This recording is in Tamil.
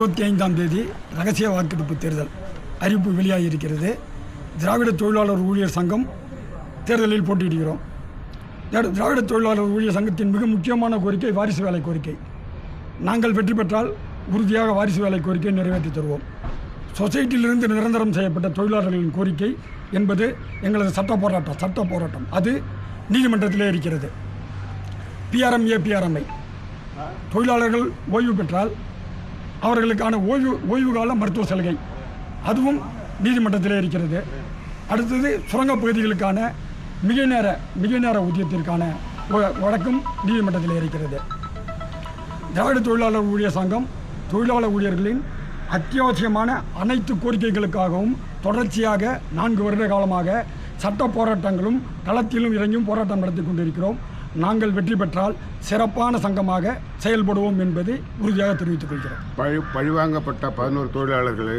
25ஆம் தேதி ரகசிய வாக்கெடுப்பு தேர்தல் அறிவிப்பு வெளியாகியிருக்கிறது. திராவிட தொழிலாளர் ஊழியர் சங்கம் தேர்தலில் போட்டியிடுகிறோம். திராவிட தொழிலாளர் ஊழியர் சங்கத்தின் மிக முக்கியமான கோரிக்கை வாரிசு வேலை கோரிக்கை. நாங்கள் வெற்றி பெற்றால் உறுதியாக வாரிசு வேலை கோரிக்கையை நிறைவேற்றி தருவோம். சொசைட்டியிலிருந்து நிரந்தரம் செய்யப்பட்ட தொழிலாளர்களின் கோரிக்கை என்பது எங்களது சட்ட போராட்டம் அது நீதிமன்றத்திலே இருக்கிறது. பிஆர்எம்ஏ பிஆர்எம்ஐ தொழிலாளர்கள் ஓய்வு பெற்றால் அவர்களுக்கான ஓய்வு கால மருத்துவ சலுகை அதுவும் நீதிமன்றத்திலே இருக்கிறது. அடுத்தது சுரங்கப் பகுதிகளுக்கான மிக நேர ஊதியத்திற்கான வழக்கும் நீதிமன்றத்திலே இருக்கிறது. திராவிட தொழிலாளர் ஊழியர் சங்கம் தொழிலாளர் ஊழியர்களின் அத்தியாவசியமான அனைத்து கோரிக்கைகளுக்காகவும் தொடர்ச்சியாக 4 வருட காலமாக சட்ட போராட்டங்களும் களத்திலும் இறங்கியும் போராட்டம் நடத்தி கொண்டிருக்கிறோம். நாங்கள் வெற்றி பெற்றால் சிறப்பான சங்கமாக செயல்படுவோம் என்பதை உறுதியாக தெரிவித்துக் கொள்கிறோம். பழிவாங்கப்பட்ட 11 தொழிலாளர்களை